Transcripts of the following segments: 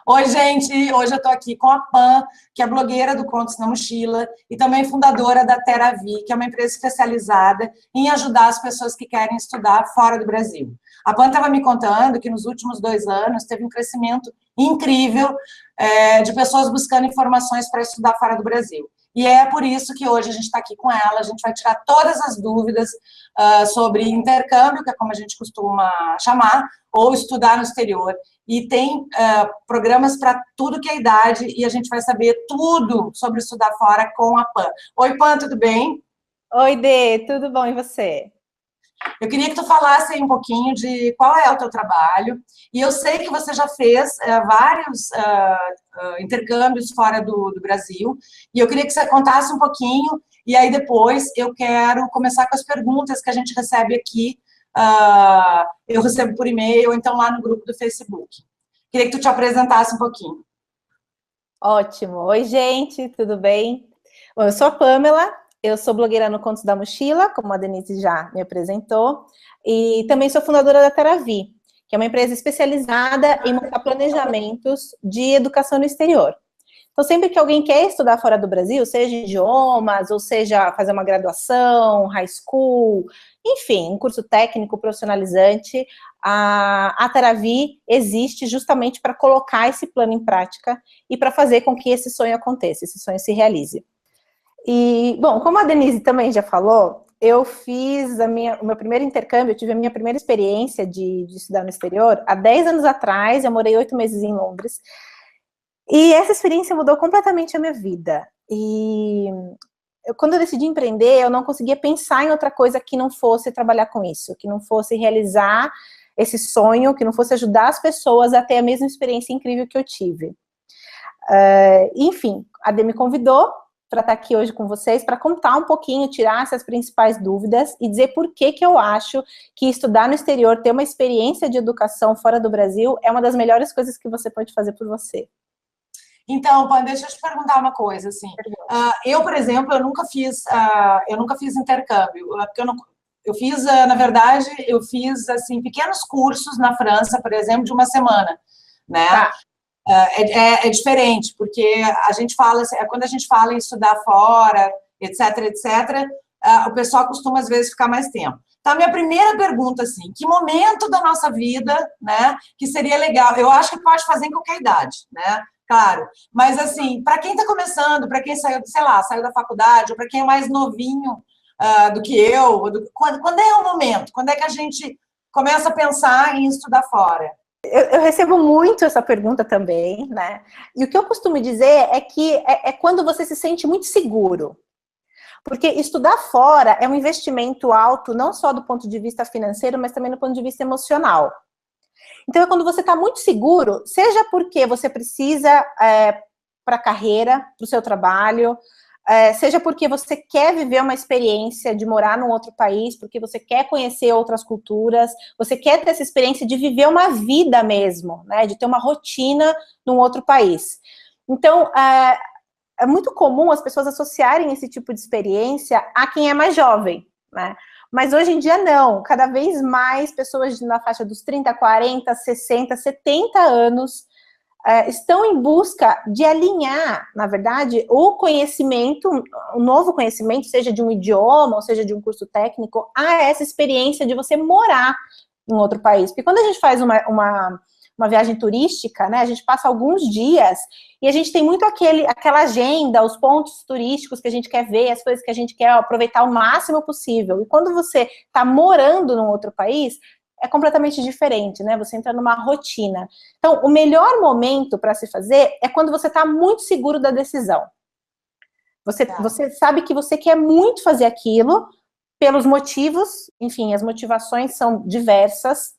Oi, gente! Hoje eu estou aqui com a Pan, que é blogueira do Contos na Mochila e também fundadora da Teravi, que é uma empresa especializada em ajudar as pessoas que querem estudar fora do Brasil. A Pan estava me contando que nos últimos 2 anos teve um crescimento incrível de pessoas buscando informações para estudar fora do Brasil. E é por isso que hoje a gente está aqui com ela, a gente vai tirar todas as dúvidas sobre intercâmbio, que é como a gente costuma chamar, ou estudar no exterior. E tem programas para tudo que é idade, e a gente vai saber tudo sobre estudar fora com a Pan. Oi, Pan, tudo bem? Oi, Dê, tudo bom, e você? Eu queria que tu falasse aí um pouquinho de qual é o teu trabalho, e eu sei que você já fez vários intercâmbios fora do Brasil, e eu queria que você contasse um pouquinho, e aí depois eu quero começar com as perguntas que a gente recebe aqui, eu recebo por e-mail, ou então lá no grupo do Facebook. Queria que tu te apresentasse um pouquinho. Ótimo. Oi, gente, tudo bem? Bom, eu sou a Pamela, eu sou blogueira no Contos da Mochila, como a Denise já me apresentou, e também sou fundadora da Teravi, que é uma empresa especializada em montar planejamentos de educação no exterior. Então, sempre que alguém quer estudar fora do Brasil, seja idiomas, ou seja fazer uma graduação, high school, enfim, um curso técnico profissionalizante, a Teravi existe justamente para colocar esse plano em prática e para fazer com que esse sonho aconteça, esse sonho se realize. E, bom, como a Denise também já falou, eu fiz o meu primeiro intercâmbio, eu tive a minha primeira experiência de estudar no exterior há 10 anos atrás, eu morei 8 meses em Londres, e essa experiência mudou completamente a minha vida. E quando eu decidi empreender, eu não conseguia pensar em outra coisa que não fosse trabalhar com isso, que não fosse realizar esse sonho, que não fosse ajudar as pessoas a ter a mesma experiência incrível que eu tive. Enfim, a Dê me convidou para estar aqui hoje com vocês, para contar um pouquinho, tirar essas principais dúvidas e dizer por que eu acho que estudar no exterior, ter uma experiência de educação fora do Brasil, é uma das melhores coisas que você pode fazer por você. Então, Pan, deixa eu te perguntar uma coisa, assim. Eu, por exemplo, eu nunca fiz intercâmbio, porque eu fiz, na verdade, eu fiz, assim, pequenos cursos na França, por exemplo, de uma semana, né? Tá. É diferente, porque a gente fala, quando a gente fala em estudar fora, etc., o pessoal costuma, às vezes, ficar mais tempo. Então, a minha primeira pergunta, assim, que momento da nossa vida, né, que seria legal? Eu acho que pode fazer em qualquer idade, né? Claro, mas assim, para quem está começando, para quem saiu, sei lá, saiu da faculdade, ou para quem é mais novinho do que eu, quando é o momento? Quando é que a gente começa a pensar em estudar fora? Eu recebo muito essa pergunta também, né? E o que eu costumo dizer é que é quando você se sente muito seguro. Porque estudar fora é um investimento alto, não só do ponto de vista financeiro, mas também do ponto de vista emocional. Então, é quando você está muito seguro, seja porque você precisa para a carreira, para o seu trabalho, seja porque você quer viver uma experiência de morar num outro país, porque você quer conhecer outras culturas, você quer ter essa experiência de viver uma vida mesmo, né, de ter uma rotina num outro país. Então, é muito comum as pessoas associarem esse tipo de experiência a quem é mais jovem, né? Mas hoje em dia não, cada vez mais pessoas na faixa dos 30, 40, 60, 70 anos estão em busca de alinhar, na verdade, o conhecimento, o novo conhecimento, seja de um idioma, ou seja de um curso técnico, a essa experiência de você morar em outro país. Porque quando a gente faz uma viagem turística, né, a gente passa alguns dias e a gente tem muito aquela agenda, os pontos turísticos que a gente quer ver, as coisas que a gente quer aproveitar o máximo possível. E quando você está morando num outro país, é completamente diferente, né? Você entra numa rotina. Então, o melhor momento para se fazer é quando você está muito seguro da decisão. Você sabe que você quer muito fazer aquilo, pelos motivos, enfim, as motivações são diversas,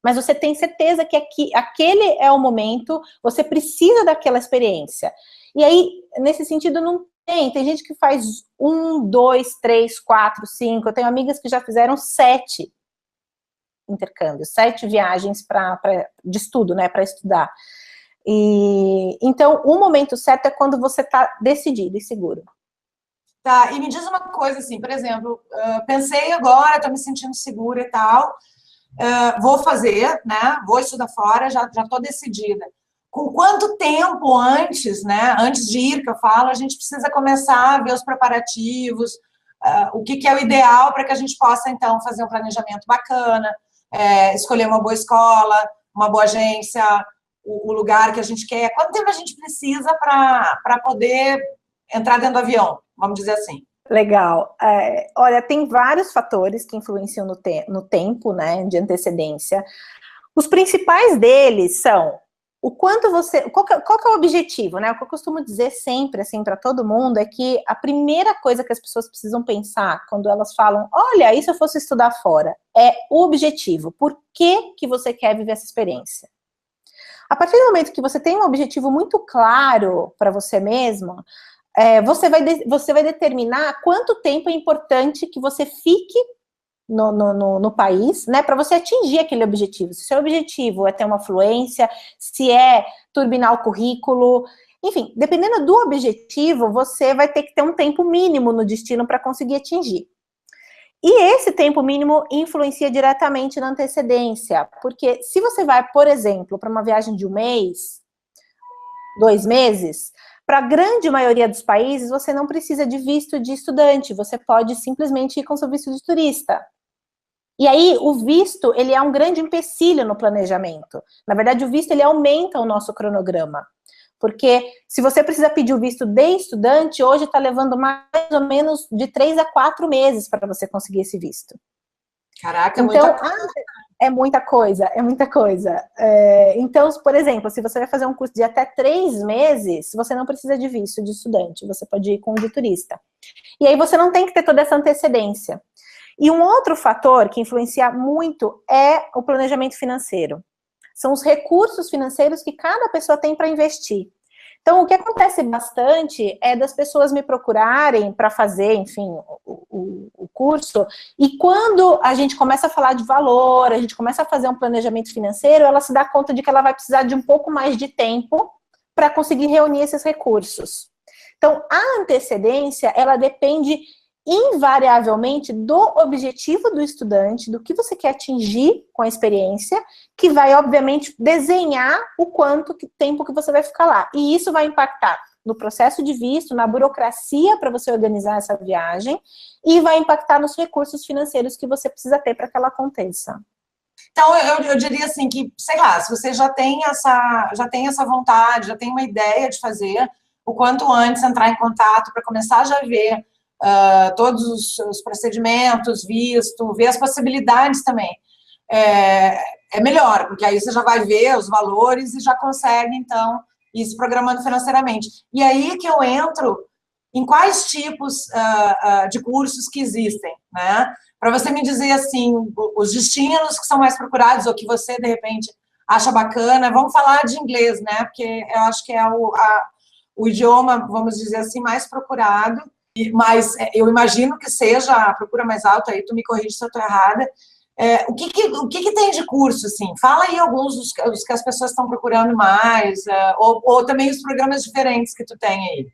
mas você tem certeza que aquele é o momento, você precisa daquela experiência. E aí, nesse sentido, não tem gente que faz 1, 2, 3, 4, 5, eu tenho amigas que já fizeram 7 intercâmbios, 7 viagens de estudo, né, para estudar. E então, o momento certo é quando você está decidido e seguro. Tá, e me diz uma coisa, assim, por exemplo, pensei agora, estou me sentindo segura e tal, vou fazer, né? Vou estudar fora, já estou decidida. com quanto tempo antes, né, antes de ir, que eu falo, a gente precisa começar a ver os preparativos, o que é o ideal para que a gente possa, então, fazer um planejamento bacana, escolher uma boa escola, uma boa agência, o lugar que a gente quer. Quanto tempo a gente precisa para poder entrar dentro do avião, vamos dizer assim? Legal. Olha, tem vários fatores que influenciam no tempo, né, de antecedência. Os principais deles são o quanto você... Qual que é o objetivo, né? O que eu costumo dizer sempre, assim, para todo mundo, é que a primeira coisa que as pessoas precisam pensar quando elas falam, olha, e se eu fosse estudar fora? É o objetivo. Por que você quer viver essa experiência? A partir do momento que você tem um objetivo muito claro para você mesmo, você vai determinar quanto tempo é importante que você fique no país, né, para você atingir aquele objetivo. Se o seu objetivo é ter uma fluência, se é turbinar o currículo, enfim, dependendo do objetivo, você vai ter que ter um tempo mínimo no destino para conseguir atingir. E esse tempo mínimo influencia diretamente na antecedência, porque se você vai, por exemplo, para uma viagem de 1 mês, 2 meses, para a grande maioria dos países, você não precisa de visto de estudante, você pode simplesmente ir com seu visto de turista. E aí, o visto, ele é um grande empecilho no planejamento. Na verdade, o visto, ele aumenta o nosso cronograma. Porque se você precisa pedir o visto de estudante, hoje está levando mais ou menos de 3 a 4 meses para você conseguir esse visto. Caraca, então, é muita coisa, é muita coisa. Então, por exemplo, se você vai fazer um curso de até 3 meses, você não precisa de visto de estudante, você pode ir com o de turista. E aí você não tem que ter toda essa antecedência. E um outro fator que influencia muito é o planejamento financeiro. São os recursos financeiros que cada pessoa tem para investir. Então, o que acontece bastante é das pessoas me procurarem para fazer, enfim, o curso, e quando a gente começa a falar de valor, a gente começa a fazer um planejamento financeiro, ela se dá conta de que ela vai precisar de um pouco mais de tempo para conseguir reunir esses recursos. Então, a antecedência, ela depende invariavelmente do objetivo do estudante, do que você quer atingir com a experiência, que vai, obviamente, desenhar o tempo que você vai ficar lá. E isso vai impactar no processo de visto, na burocracia para você organizar essa viagem, e vai impactar nos recursos financeiros que você precisa ter para que ela aconteça. Então, eu diria assim que, sei lá, se você já tem essa vontade, já tem uma ideia de fazer, o quanto antes entrar em contato para começar a já ver todos os procedimentos, visto, ver as possibilidades também. É melhor, porque aí você já vai ver os valores e já consegue, então, ir se programando financeiramente. E aí que eu entro em quais tipos de cursos que existem, né? Para você me dizer, assim, os destinos que são mais procurados ou que você, de repente, acha bacana. Vamos falar de inglês, né? Porque eu acho que é o idioma, vamos dizer assim, mais procurado. Mas eu imagino que seja a procura mais alta, aí tu me corrige se eu estou errada. O que tem de curso, assim? Fala aí alguns dos que as pessoas estão procurando mais, ou também os programas diferentes que tu tem aí.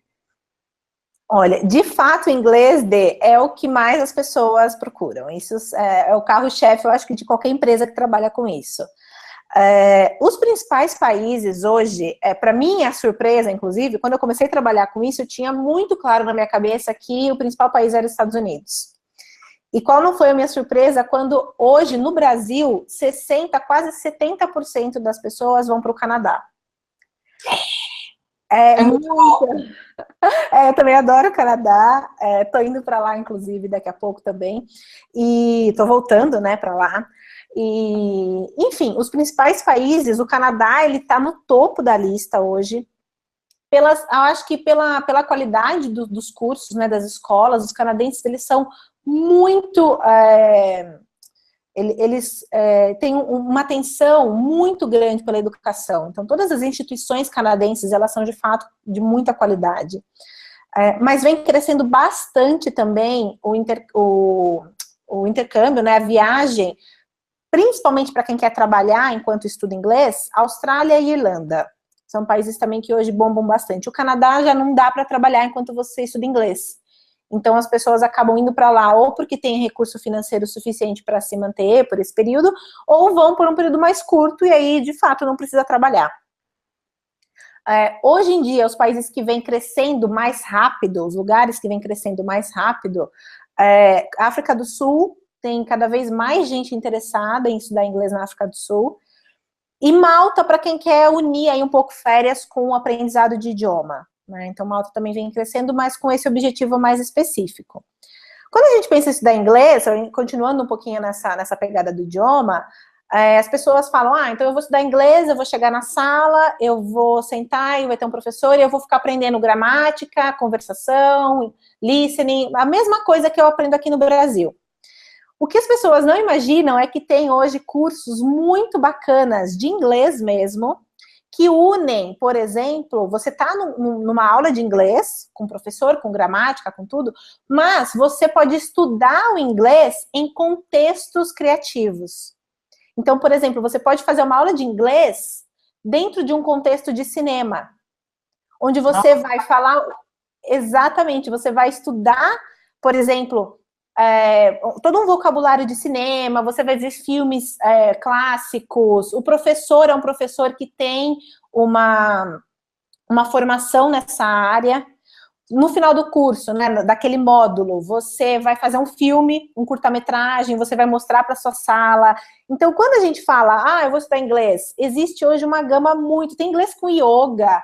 Olha, de fato, o inglês é o que mais as pessoas procuram. Isso é o carro-chefe, eu acho que de qualquer empresa que trabalha com isso. Os principais países hoje, para mim, a surpresa, inclusive, quando eu comecei a trabalhar com isso, eu tinha muito claro na minha cabeça que o principal país era os Estados Unidos. E qual não foi a minha surpresa quando hoje, no Brasil, quase 70% das pessoas vão para o Canadá. É muito bom. Eu também adoro o Canadá, tô indo para lá, inclusive, daqui a pouco também, e tô voltando, né, para lá. E, enfim, os principais países, o Canadá, ele tá no topo da lista hoje, eu acho que pela qualidade dos cursos, né, das escolas. Os canadenses, eles são muito... Eles têm uma atenção muito grande pela educação. Então, todas as instituições canadenses, elas são, de fato, de muita qualidade. Mas vem crescendo bastante também o intercâmbio, né, a viagem, principalmente para quem quer trabalhar enquanto estuda inglês. Austrália e Irlanda são países também que hoje bombam bastante. O Canadá já não dá para trabalhar enquanto você estuda inglês. Então, as pessoas acabam indo para lá ou porque tem recurso financeiro suficiente para se manter por esse período, ou vão por um período mais curto e aí, de fato, não precisa trabalhar. Hoje em dia, os países que vêm crescendo mais rápido, os lugares que vêm crescendo mais rápido, a África do Sul tem cada vez mais gente interessada em estudar inglês na África do Sul, e Malta, para quem quer unir aí um pouco férias com o aprendizado de idioma, né? Então, Malta também vem crescendo, mas com esse objetivo mais específico. Quando a gente pensa em estudar inglês, continuando um pouquinho nessa pegada do idioma, as pessoas falam, então eu vou estudar inglês, eu vou chegar na sala, eu vou sentar e vai ter um professor e eu vou ficar aprendendo gramática, conversação, listening, a mesma coisa que eu aprendo aqui no Brasil. O que as pessoas não imaginam é que tem hoje cursos muito bacanas de inglês mesmo, que unem, por exemplo, você está numa aula de inglês, com professor, com gramática, com tudo, mas você pode estudar o inglês em contextos criativos. Então, por exemplo, você pode fazer uma aula de inglês dentro de um contexto de cinema, onde você vai falar, exatamente, você vai estudar, por exemplo, todo um vocabulário de cinema, você vai ver filmes clássicos, o professor é um professor que tem uma formação nessa área. No final do curso, né, daquele módulo, você vai fazer um filme, um curta-metragem, você vai mostrar para sua sala. Então, quando a gente fala, eu vou estudar inglês, existe hoje uma gama muito, tem inglês com yoga,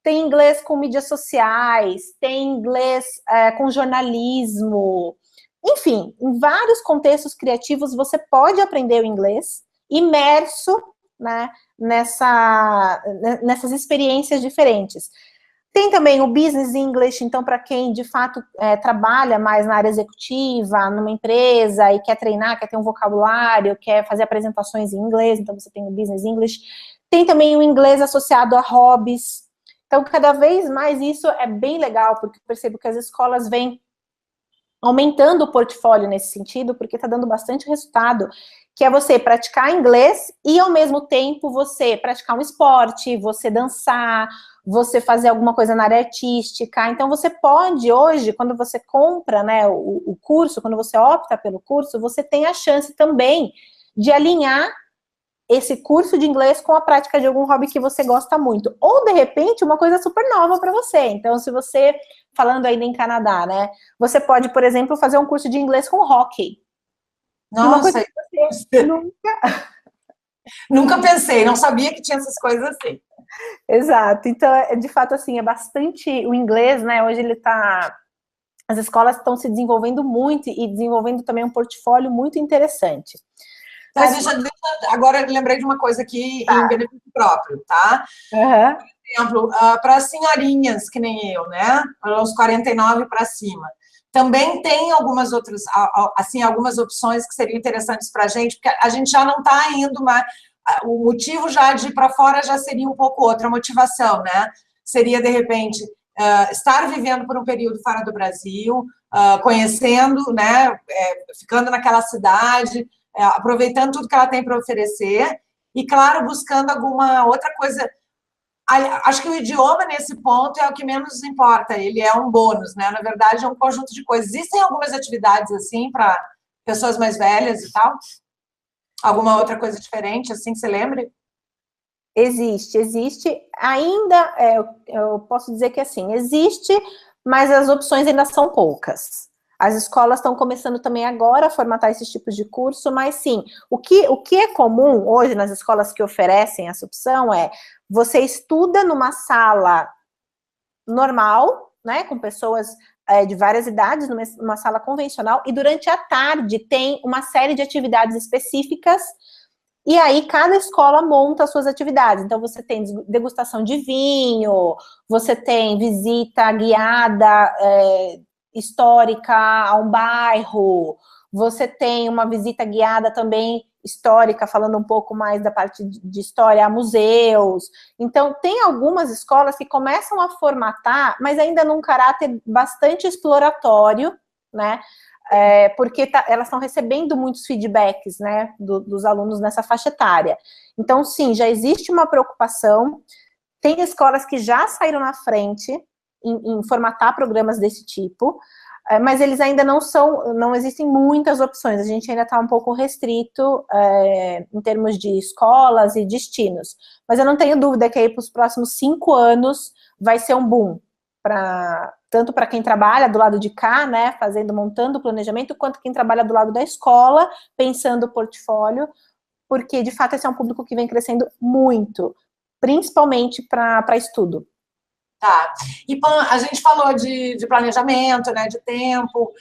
tem inglês com mídias sociais, tem inglês com jornalismo, enfim, em vários contextos criativos você pode aprender o inglês imerso, né, nessas experiências diferentes. Tem também o Business English, então, para quem, de fato, trabalha mais na área executiva, numa empresa, e quer treinar, quer ter um vocabulário, quer fazer apresentações em inglês, então você tem o Business English. Tem também o inglês associado a hobbies. Então, cada vez mais isso é bem legal, porque eu percebo que as escolas vêm aumentando o portfólio nesse sentido, porque está dando bastante resultado, que é você praticar inglês e, ao mesmo tempo, você praticar um esporte, você dançar, você fazer alguma coisa na área artística. Então, você pode, hoje, quando você compra, né, o curso, quando você opta pelo curso, você tem a chance também de alinhar esse curso de inglês com a prática de algum hobby que você gosta muito. Ou, de repente, uma coisa super nova para você. Então, se você, falando ainda em Canadá, né, você pode, por exemplo, fazer um curso de inglês com hockey. Nossa, você nunca pensei, não sabia que tinha essas coisas assim. Exato, então, de fato, assim, é bastante, o inglês, né, hoje ele tá, as escolas estão se desenvolvendo muito e desenvolvendo também um portfólio muito interessante. Tá, agora eu lembrei de uma coisa aqui em benefício próprio, tá? Uhum. Por exemplo, para senhorinhas, que nem eu, né, aos 49 para cima, também tem algumas outras, assim, algumas opções que seriam interessantes para a gente, porque a gente já não está indo mais, o motivo já de ir para fora já seria um pouco outra motivação, né? Seria, de repente, estar vivendo por um período fora do Brasil, conhecendo, né, ficando naquela cidade, aproveitando tudo que ela tem para oferecer, e, claro, buscando alguma outra coisa. Acho que o idioma, nesse ponto, é o que menos importa, ele é um bônus, né? Na verdade, é um conjunto de coisas. Existem algumas atividades, assim, para pessoas mais velhas e tal? Alguma outra coisa diferente, assim, que você lembre? Existe. Ainda, eu posso dizer que, assim, existe, mas as opções ainda são poucas. As escolas estão começando também agora a formatar esses tipos de curso, mas sim, o que é comum hoje nas escolas que oferecem essa opção é você estuda numa sala normal, né, com pessoas de várias idades, numa sala convencional, e durante a tarde tem uma série de atividades específicas, e aí cada escola monta as suas atividades. Então, você tem degustação de vinho, você tem visita guiada, histórica a um bairro, você tem uma visita guiada também histórica, falando um pouco mais da parte de história, a museus. Então, tem algumas escolas que começam a formatar, mas ainda num caráter bastante exploratório, né? Porque elas estão recebendo muitos feedbacks, né, dos alunos nessa faixa etária. Então, sim, já existe uma preocupação, tem escolas que já saíram na frente em formatar programas desse tipo, Mas eles ainda não existem muitas opções, a gente ainda está um pouco restrito em termos de escolas e destinos. Mas eu não tenho dúvida que aí para os próximos 5 anos vai ser um boom, tanto para quem trabalha do lado de cá, né, montando o planejamento, quanto quem trabalha do lado da escola, pensando o portfólio, porque de fato esse é um público que vem crescendo muito, principalmente para estudo. Tá. E, Pan, a gente falou de planejamento, né, de tempo,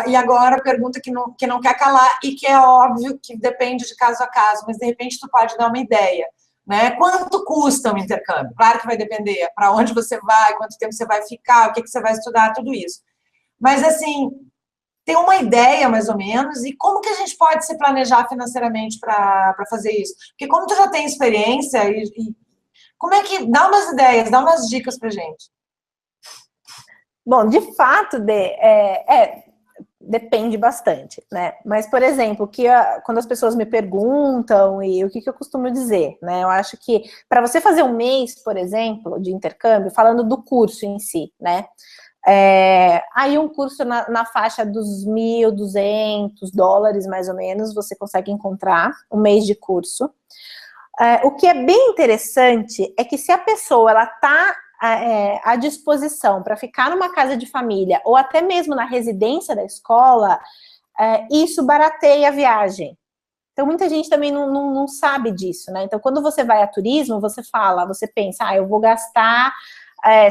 e agora a pergunta que não quer calar, e que é óbvio que depende de caso a caso, mas de repente tu pode dar uma ideia, né? Quanto custa um intercâmbio? Claro que vai depender para onde você vai, quanto tempo você vai ficar, o que você vai estudar, tudo isso. Mas, assim, tem uma ideia, mais ou menos, e como que a gente pode se planejar financeiramente para fazer isso? Porque como tu já tem experiência como é que... Dá umas ideias, dá umas dicas pra gente. Bom, de fato, depende bastante, né? Mas, por exemplo, quando as pessoas me perguntam e o que eu costumo dizer, né? Eu acho que para você fazer um mês, por exemplo, de intercâmbio, falando do curso em si, né? Aí um curso na faixa dos $1.200, mais ou menos, você consegue encontrar um mês de curso. O que é bem interessante é que se a pessoa ela está à disposição para ficar numa casa de família ou até mesmo na residência da escola, isso barateia a viagem. Então, muita gente também não sabe disso, né? Então, quando você vai a turismo, você pensa, eu vou gastar,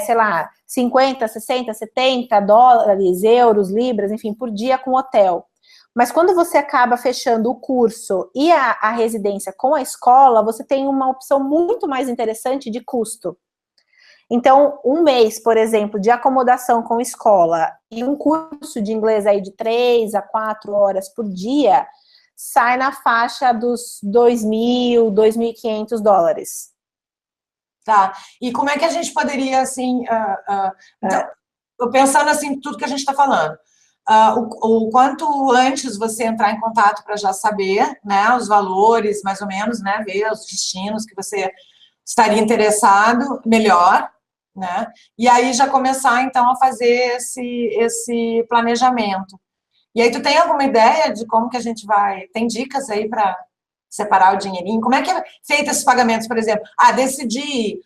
sei lá, 50, 60, 70 dólares, euros, libras, enfim, por dia com hotel. Mas quando você acaba fechando o curso e a residência com a escola, você tem uma opção muito mais interessante de custo. Então, um mês, por exemplo, de acomodação com escola e um curso de inglês aí de 3 a 4 horas por dia, sai na faixa dos $2.000, $2.500. Tá. E como é que a gente poderia, assim... pensando, assim, tudo que a gente está falando. O quanto antes você entrar em contato para já saber, né, os valores, mais ou menos, né, ver os destinos que você estaria interessado, melhor, né, e aí já começar, então, a fazer esse planejamento. E aí tu tem alguma ideia de como que a gente vai... Tem dicas aí para separar o dinheirinho? Como é que é feito esses pagamentos, por exemplo? Decidir,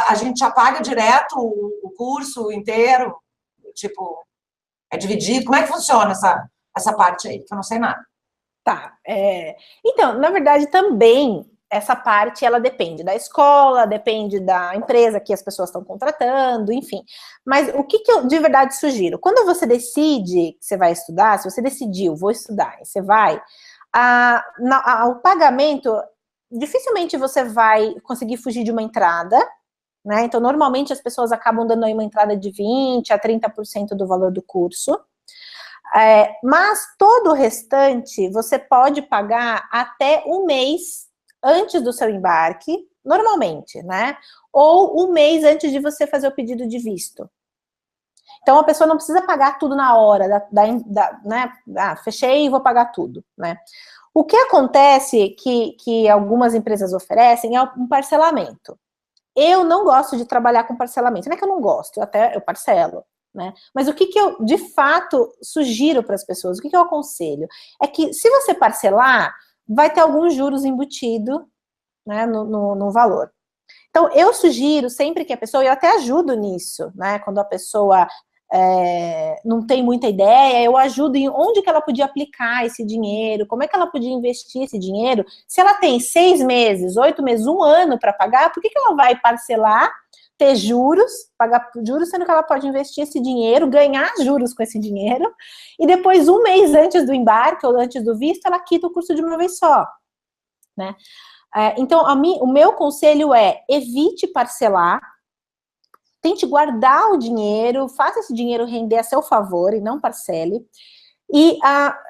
a gente já paga direto o curso inteiro, tipo... É dividido? Como é que funciona essa parte aí? Que eu não sei nada. Tá. Então, na verdade, também essa parte, ela depende da escola, depende da empresa que as pessoas estão contratando, enfim. Mas o que eu de verdade sugiro? Quando você decide que você vai estudar, se você decidiu, vou estudar, e você vai, o pagamento, dificilmente você vai conseguir fugir de uma entrada, né? Então, normalmente as pessoas acabam dando aí uma entrada de 20% a 30% do valor do curso. Mas todo o restante você pode pagar até um mês antes do seu embarque, normalmente, né? Ou um mês antes de você fazer o pedido de visto. Então, a pessoa não precisa pagar tudo na hora, né? Fechei e vou pagar tudo, né? O que acontece que algumas empresas oferecem é um parcelamento. Eu não gosto de trabalhar com parcelamento. Não é que eu não gosto, eu parcelo, né? Mas o que eu, de fato, sugiro para as pessoas, o que eu aconselho? É que, se você parcelar, vai ter alguns juros embutidos, né, no valor. Então, eu sugiro sempre que a pessoa, eu até ajudo nisso, né? Quando a pessoa não tem muita ideia, eu ajudo em onde que ela podia aplicar esse dinheiro, como é que ela podia investir esse dinheiro. Se ela tem 6 meses, 8 meses, 1 ano para pagar, por que ela vai parcelar, ter juros, pagar juros, sendo que ela pode investir esse dinheiro, ganhar juros com esse dinheiro, e depois, um mês antes do embarque ou antes do visto, ela quita o curso de uma vez só, né? Então, o meu conselho é: evite parcelar, tente guardar o dinheiro, faça esse dinheiro render a seu favor e não parcele. E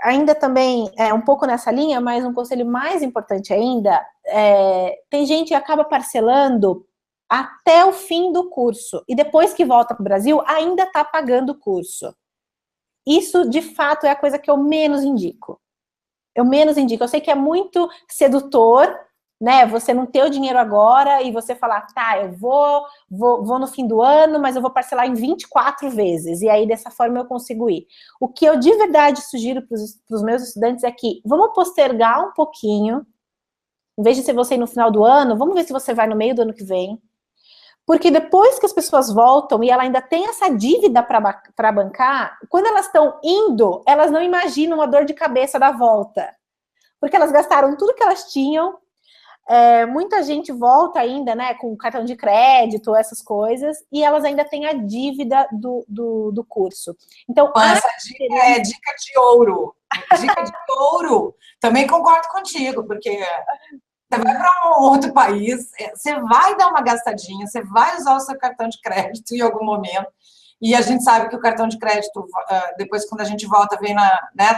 ainda também, um pouco nessa linha, mas um conselho mais importante ainda, tem gente que acaba parcelando até o fim do curso, e depois que volta para o Brasil, ainda está pagando o curso. Isso, de fato, é a coisa que eu menos indico. Eu sei que é muito sedutor, né, você não ter o dinheiro agora e você falar, tá, eu vou no fim do ano, mas eu vou parcelar em 24 vezes, e aí dessa forma eu consigo ir. O que eu de verdade sugiro para os meus estudantes é que vamos postergar um pouquinho, em vez de ser você ir no final do ano, vamos ver se você vai no meio do ano que vem, porque depois que as pessoas voltam e ela ainda tem essa dívida para bancar, quando elas estão indo, elas não imaginam a dor de cabeça da volta, porque elas gastaram tudo que elas tinham. Muita gente volta ainda, né, com cartão de crédito, essas coisas, e elas ainda têm a dívida do curso. Então, essa dica é dica de ouro. Dica de ouro. Também concordo contigo, porque você vai para um outro país, você vai dar uma gastadinha, você vai usar o seu cartão de crédito em algum momento, e a gente sabe que o cartão de crédito, depois quando a gente volta, vem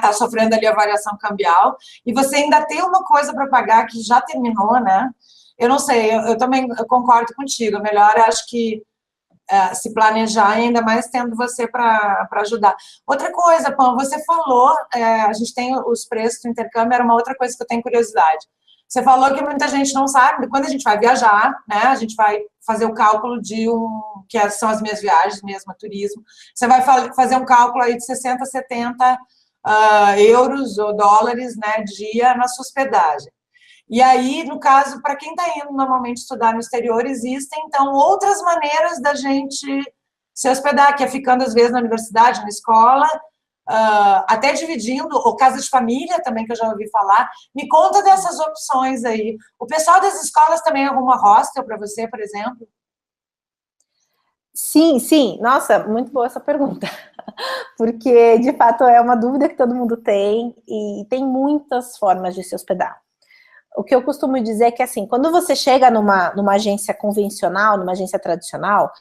tá sofrendo ali a variação cambial, e você ainda tem uma coisa para pagar que já terminou, né? Eu não sei, eu também concordo contigo, melhor acho que se planejar, ainda mais tendo você para ajudar. Outra coisa, Pam, você falou, a gente tem os preços do intercâmbio, era uma outra coisa que eu tenho curiosidade. Você falou que muita gente não sabe, quando a gente vai viajar, né, a gente vai fazer o cálculo que são as minhas viagens mesmo, turismo, você vai fazer um cálculo aí de 60, 70 euros ou dólares, né, dia na sua hospedagem. E aí, no caso, para quem está indo normalmente estudar no exterior, existem, então, outras maneiras da gente se hospedar, que é ficando, às vezes, na universidade, na escola, até dividindo, ou casa de família também, que eu já ouvi falar. Me conta dessas opções aí. O pessoal das escolas também arruma hostel para você, por exemplo? Sim, sim. Nossa, muito boa essa pergunta. Porque, de fato, é uma dúvida que todo mundo tem, e tem muitas formas de se hospedar. O que eu costumo dizer é que, assim, quando você chega numa agência convencional, numa agência tradicional,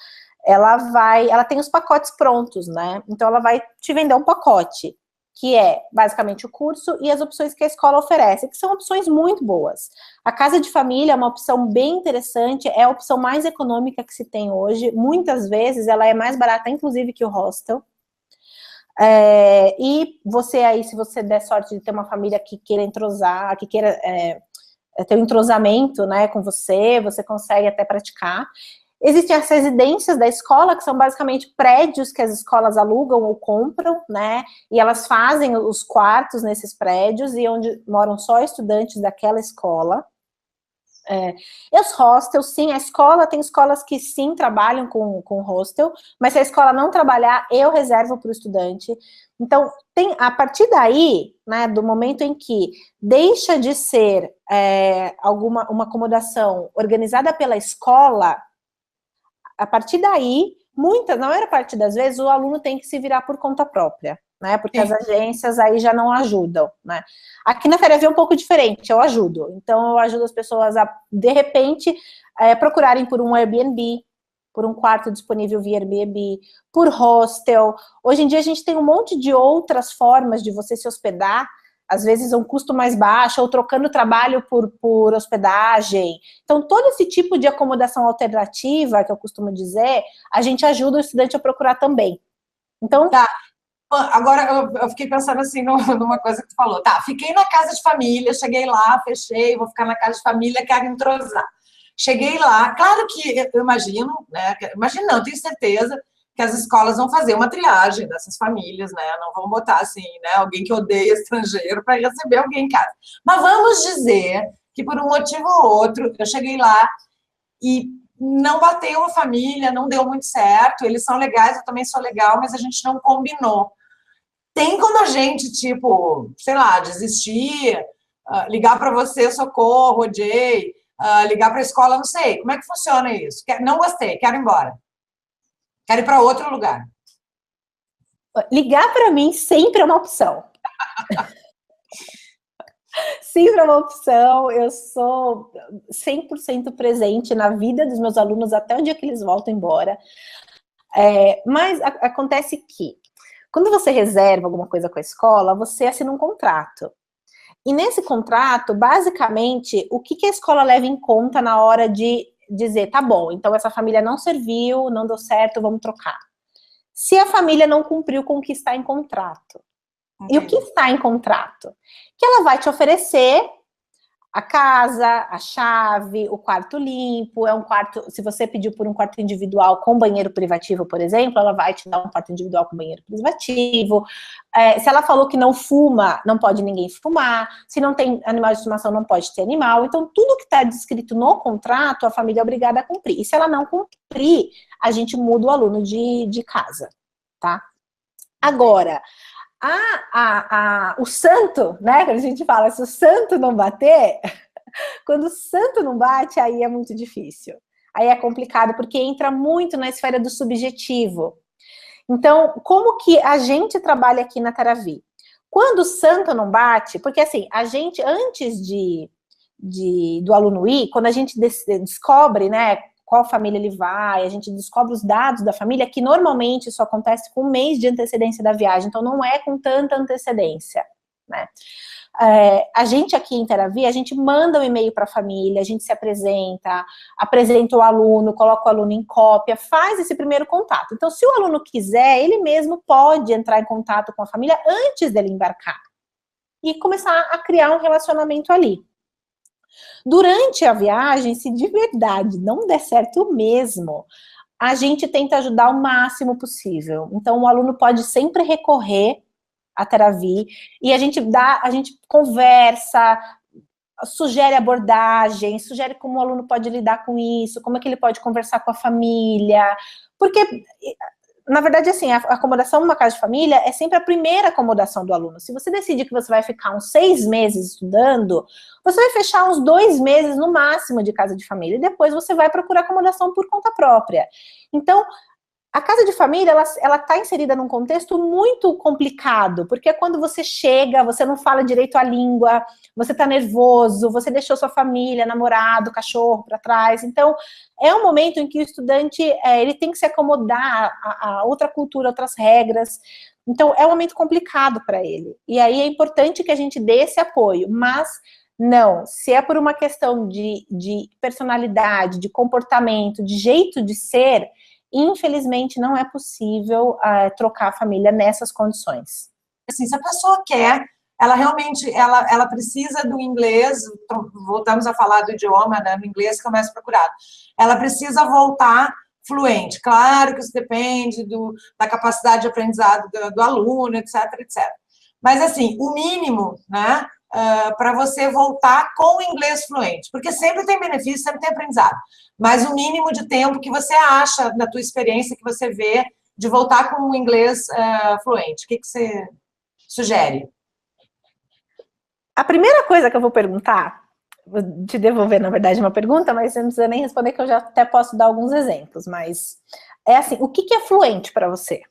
ela tem os pacotes prontos, né? Então, ela vai te vender um pacote, que é basicamente o curso e as opções que a escola oferece, que são opções muito boas. A casa de família é uma opção bem interessante, é a opção mais econômica que se tem hoje. Muitas vezes ela é mais barata, inclusive, que o hostel. E você aí, se você der sorte de ter uma família que queira entrosar, que queira ter um entrosamento, né, com você consegue até praticar. Existem as residências da escola, que são basicamente prédios que as escolas alugam ou compram, né, e elas fazem os quartos nesses prédios, e onde moram só estudantes daquela escola. E os hostels, sim, a escola, tem escolas que sim trabalham com hostel, mas se a escola não trabalhar, eu reservo para o estudante. Então, a partir daí, né, do momento em que deixa de ser uma acomodação organizada pela escola, a partir daí, na maior parte das vezes, o aluno tem que se virar por conta própria, né? Porque as agências aí já não ajudam, né? Aqui na FERV é um pouco diferente, eu ajudo. Então, eu ajudo as pessoas a, de repente, procurarem por um Airbnb, por um quarto disponível via Airbnb, por hostel. Hoje em dia, a gente tem um monte de outras formas de você se hospedar, às vezes um custo mais baixo, ou trocando trabalho por hospedagem. Então, todo esse tipo de acomodação alternativa, que eu costumo dizer, a gente ajuda o estudante a procurar também. Então... Tá. Agora, eu fiquei pensando assim numa coisa que tu falou. Tá, fiquei na casa de família, cheguei lá, fechei, vou ficar na casa de família, quero entrosar. Cheguei lá, claro que eu imagino, né? Imagino não, tenho certeza que as escolas vão fazer uma triagem dessas famílias, né? Não vão botar assim, né? Alguém que odeia estrangeiro para receber alguém em casa. Mas vamos dizer que por um motivo ou outro, eu cheguei lá e não bateu a família, não deu muito certo, eles são legais, eu também sou legal, mas a gente não combinou. Tem como a gente, tipo, sei lá, desistir, ligar para você, socorro, odiei, ligar para a escola, não sei. Como é que funciona isso? Não gostei, quero ir embora. Quero ir para outro lugar. Ligar para mim sempre é uma opção. Sempre é uma opção. Eu sou 100% presente na vida dos meus alunos até o dia que eles voltam embora. Mas acontece que, quando você reserva alguma coisa com a escola, você assina um contrato. E nesse contrato, basicamente, o que a escola leva em conta na hora de dizer, tá bom, então essa família não serviu, não deu certo, vamos trocar. Se a família não cumpriu com o que está em contrato. E o que está em contrato? Que ela vai te oferecer a casa, a chave, o quarto limpo, é um quarto, se você pediu por um quarto individual com banheiro privativo, por exemplo, ela vai te dar um quarto individual com banheiro privativo. Se ela falou que não fuma, não pode ninguém fumar. Se não tem animal de estimação, não pode ter animal. Então, tudo que está descrito no contrato, a família é obrigada a cumprir. E se ela não cumprir, a gente muda o aluno de casa, tá? Agora, o santo, né, quando a gente fala, se o santo não bater, quando o santo não bate, aí é muito difícil. Aí é complicado, porque entra muito na esfera do subjetivo. Então, como que a gente trabalha aqui na Teravi? Quando o santo não bate, porque assim, a gente, antes do aluno ir, quando a gente descobre, né, qual família ele vai, a gente descobre os dados da família, que normalmente isso acontece com um mês de antecedência da viagem, então não é com tanta antecedência, né? A gente aqui em Teravi, a gente manda um e-mail para a família, a gente se apresenta o aluno, coloca o aluno em cópia, faz esse primeiro contato. Então, se o aluno quiser, ele mesmo pode entrar em contato com a família antes dele embarcar e começar a criar um relacionamento ali. Durante a viagem, se de verdade não der certo mesmo, a gente tenta ajudar o máximo possível. Então, o aluno pode sempre recorrer à Teravi e a gente conversa, sugere abordagem, sugere como o aluno pode lidar com isso, como é que ele pode conversar com a família, porque, na verdade, assim, a acomodação numa casa de família é sempre a primeira acomodação do aluno. Se você decide que você vai ficar uns 6 meses estudando, você vai fechar uns 2 meses no máximo de casa de família, e depois você vai procurar acomodação por conta própria. Então, a casa de família, ela está inserida num contexto muito complicado, porque quando você chega, você não fala direito a língua, você está nervoso, você deixou sua família, namorado, cachorro para trás. Então, é um momento em que o estudante ele tem que se acomodar a outra cultura, outras regras. Então, é um momento complicado para ele. E aí é importante que a gente dê esse apoio, mas não, se é por uma questão de personalidade, de comportamento, de jeito de ser, infelizmente, não é possível trocar a família nessas condições. Assim, se a pessoa quer, ela realmente, ela precisa do inglês, voltamos a falar do idioma, né, no inglês que é o mais procurado. Ela precisa voltar fluente. Claro que isso depende da capacidade de aprendizado do aluno, etc, etc. Mas, assim, o mínimo, né, para você voltar com o inglês fluente, porque sempre tem benefício, sempre tem aprendizado, mas o mínimo de tempo que você acha, na tua experiência, que você vê de voltar com o inglês fluente. O que você sugere? A primeira coisa que eu vou perguntar, vou te devolver, na verdade, uma pergunta, mas você não precisa nem responder, que eu já até posso dar alguns exemplos, mas é assim, o que é fluente para você?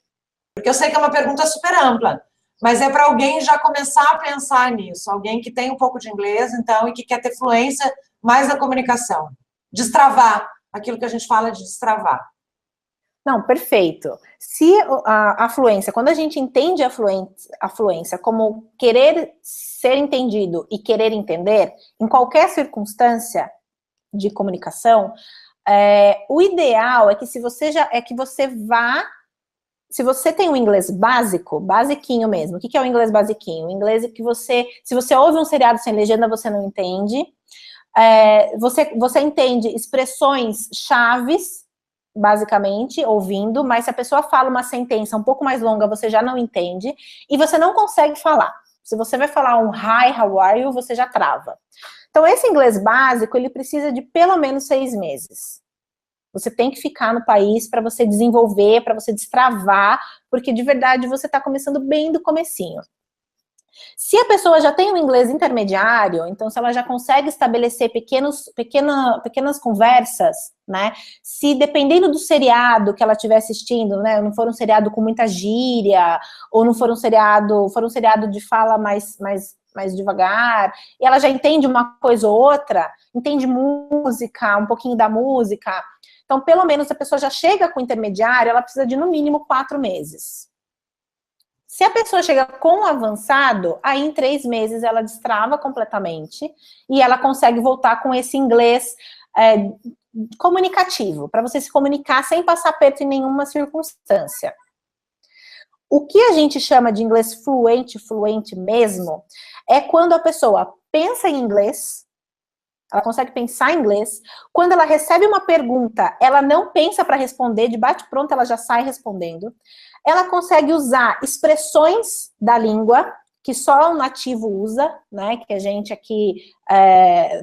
Porque eu sei que é uma pergunta super ampla, mas é para alguém já começar a pensar nisso, alguém que tem um pouco de inglês, então, e que quer ter fluência mais na comunicação. Destravar, aquilo que a gente fala de destravar. Não, perfeito. Se a fluência, quando a gente entende a fluência como querer ser entendido e querer entender, em qualquer circunstância de comunicação, o ideal é que se você tem um inglês básico, basiquinho mesmo. O que é o inglês basiquinho? O inglês é que se você ouve um seriado sem legenda, você não entende. Você entende expressões chaves, basicamente, ouvindo, mas se a pessoa fala uma sentença um pouco mais longa, você já não entende, e você não consegue falar. Se você vai falar um hi, how are you, você já trava. Então, esse inglês básico, ele precisa de pelo menos 6 meses. Você tem que ficar no país para você desenvolver, para você destravar, porque de verdade você está começando bem do comecinho. Se a pessoa já tem um inglês intermediário, então se ela já consegue estabelecer pequenas conversas, né? Se dependendo do seriado que ela estiver assistindo, né? Não for um seriado com muita gíria, ou não for um seriado de fala mais devagar, e ela já entende uma coisa ou outra, entende música, um pouquinho da música. Então, pelo menos, a pessoa já chega com o intermediário, ela precisa de no mínimo 4 meses. Se a pessoa chega com o avançado, aí em 3 meses ela destrava completamente e ela consegue voltar com esse inglês comunicativo, para você se comunicar sem passar perto em nenhuma circunstância. O que a gente chama de inglês fluente mesmo, é quando a pessoa pensa em inglês, ela consegue pensar em inglês. Quando ela recebe uma pergunta, ela não pensa para responder, de bate-pronto ela já sai respondendo. Ela consegue usar expressões da língua, que só um nativo usa, né? Que a gente aqui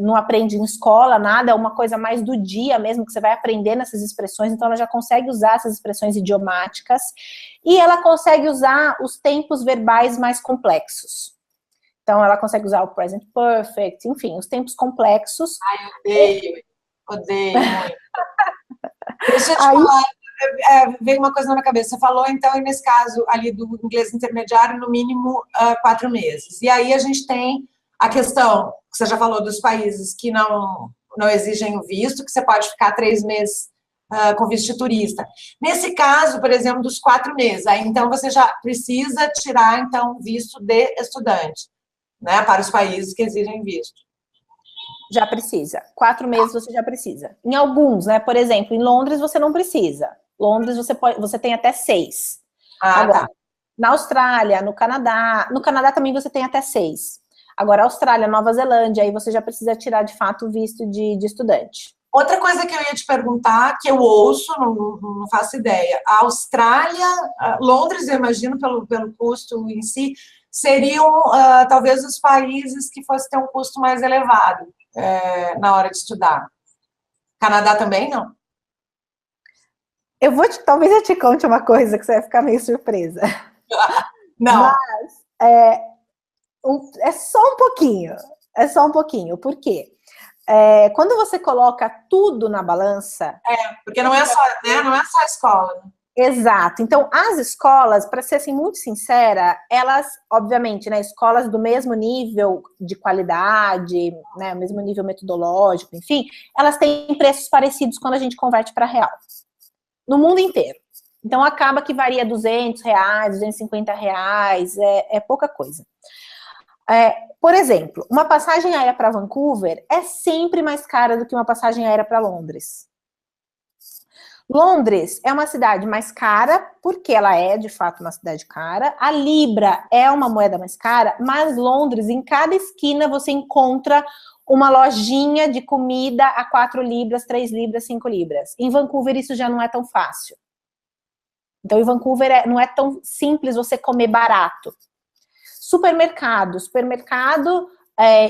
não aprende em escola, nada, é uma coisa mais do dia mesmo, que você vai aprender nessas expressões, então ela já consegue usar essas expressões idiomáticas, e ela consegue usar os tempos verbais mais complexos. Então, ela consegue usar o present perfect, enfim, os tempos complexos. Ai, odeio muito. Deixa eu te Aí, falar, veio uma coisa na minha cabeça. Você falou, então, nesse caso ali do inglês intermediário, no mínimo 4 meses. E aí a gente tem a questão, que você já falou, dos países que não exigem o visto, que você pode ficar 3 meses com visto de turista. Nesse caso, por exemplo, dos 4 meses, aí então você já precisa tirar, então, visto de estudante, né, para os países que exigem visto. já precisa. 4 meses você já precisa. Em alguns, né? Por exemplo, em Londres você não precisa. Londres você tem até 6. Agora, Tá. na Austrália, no Canadá também você tem até 6. Agora, Austrália, Nova Zelândia, aí você já precisa tirar, de fato, o visto de estudante. Outra coisa que eu ia te perguntar, que eu ouço, não faço ideia, a Austrália, Londres, eu imagino, pelo custo em si, seriam talvez os países que fossem ter um custo mais elevado na hora de estudar. Canadá também, não? Talvez eu te conte uma coisa que você vai ficar meio surpresa. Não. Mas é só um pouquinho. Por quê? Quando você coloca tudo na balança... Porque não é só a escola, né? Exato. Então, as escolas, para ser assim, muito sincera, elas, obviamente, né, escolas do mesmo nível de qualidade, né, mesmo nível metodológico, enfim, elas têm preços parecidos quando a gente converte para real. No mundo inteiro. Então, acaba que varia R$200, R$250, é pouca coisa. Por exemplo, uma passagem aérea para Vancouver é sempre mais cara do que uma passagem aérea para Londres. Londres é uma cidade mais cara, porque ela é, de fato, uma cidade cara. A Libra é uma moeda mais cara, mas Londres, em cada esquina, você encontra uma lojinha de comida a 4 libras, 3 libras, 5 libras. Em Vancouver, isso já não é tão fácil. Então, em Vancouver, não é tão simples você comer barato. Supermercado,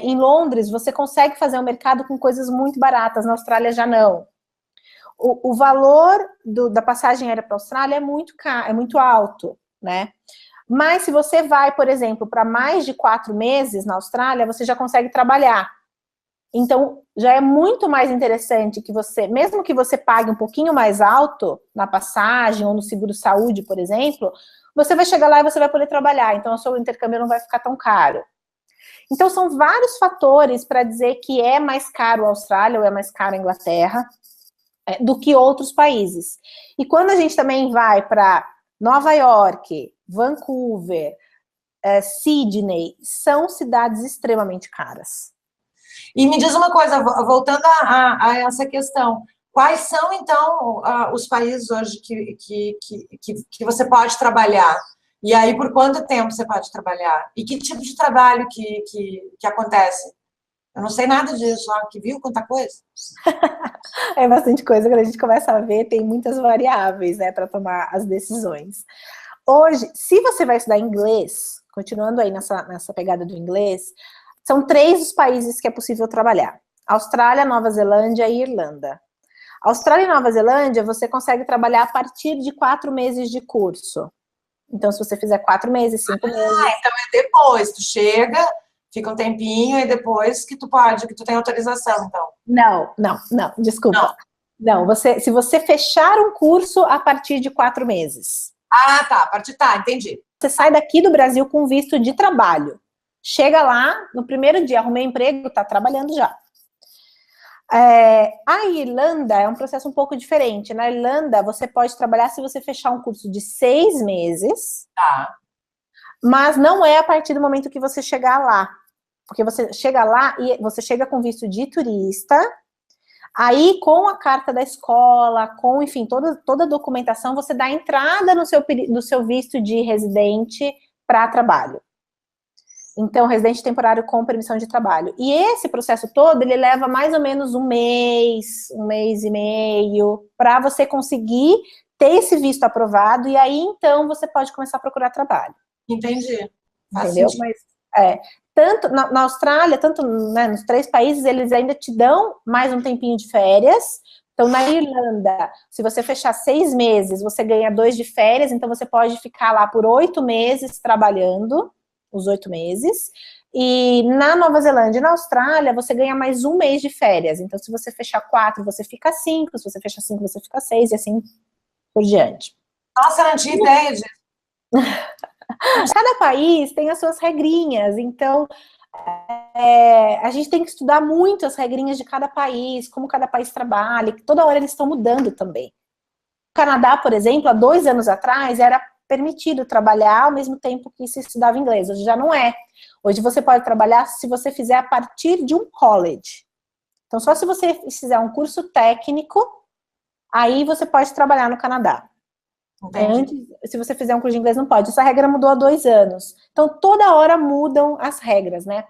em Londres, você consegue fazer um mercado com coisas muito baratas, na Austrália já não. O valor da passagem aérea para a Austrália é muito alto, né? Mas se você vai, por exemplo, para mais de 4 meses na Austrália, você já consegue trabalhar. Então, já é muito mais interessante que você, mesmo que você pague um pouquinho mais alto na passagem ou no seguro-saúde, por exemplo, você vai chegar lá e você vai poder trabalhar. Então, o seu intercâmbio não vai ficar tão caro. Então, são vários fatores para dizer que é mais caro a Austrália ou é mais caro a Inglaterra do que outros países. E quando a gente também vai para Nova York, Vancouver, Sydney, são cidades extremamente caras. E me diz uma coisa, voltando a essa questão, quais são, então, os países hoje que você pode trabalhar? E aí, por quanto tempo você pode trabalhar? E que tipo de trabalho que acontece? Eu não sei nada disso, que viu quanta coisa? É bastante coisa, quando a gente começa a ver, tem muitas variáveis, né, para tomar as decisões. Hoje, se você vai estudar inglês, continuando aí nessa pegada do inglês, são 3 os países que é possível trabalhar: Austrália, Nova Zelândia e Irlanda. Austrália e Nova Zelândia, você consegue trabalhar a partir de 4 meses de curso. Então, se você fizer 4 meses, 5 meses... então é depois, tu chega, fica um tempinho, e depois que tu tem autorização, então. Não, desculpa. Não, se você fechar um curso a partir de 4 meses. Tá, entendi. Você sai daqui do Brasil com visto de trabalho. Chega lá, no primeiro dia, arrumei emprego, tá trabalhando já. A Irlanda é um processo um pouco diferente. Na Irlanda, você pode trabalhar se você fechar um curso de 6 meses, Tá. mas não é a partir do momento que você chegar lá. Porque você chega lá e você chega com visto de turista, aí com a carta da escola, com, enfim, toda a documentação, você dá entrada no seu visto de residente para trabalho. Então, residente temporário com permissão de trabalho. E esse processo todo, ele leva mais ou menos um mês e meio, para você conseguir ter esse visto aprovado, e aí, então, você pode começar a procurar trabalho. Entendi. Entendeu? Mas, tanto na Austrália, tanto, né, nos 3 países, eles ainda te dão mais um tempinho de férias. Então, na Irlanda, se você fechar 6 meses, você ganha 2 de férias, então você pode ficar lá por 8 meses trabalhando, os 8 meses. E na Nova Zelândia e na Austrália, você ganha mais um mês de férias. Então, se você fechar 4, você fica 5, se você fechar 5, você fica 6, e assim por diante. Nossa, eu não tinha ideia disso. Cada país tem as suas regrinhas, então a gente tem que estudar muito as regrinhas de cada país, como cada país trabalha, que toda hora eles estão mudando também. No Canadá, por exemplo, há 2 anos atrás, era permitido trabalhar ao mesmo tempo que se estudava inglês. Hoje já não é. Hoje você pode trabalhar se você fizer a partir de um college. Então, só se você fizer um curso técnico, aí você pode trabalhar no Canadá. Antes, se você fizer um curso de inglês, não pode. Essa regra mudou há 2 anos. Então, toda hora mudam as regras, né?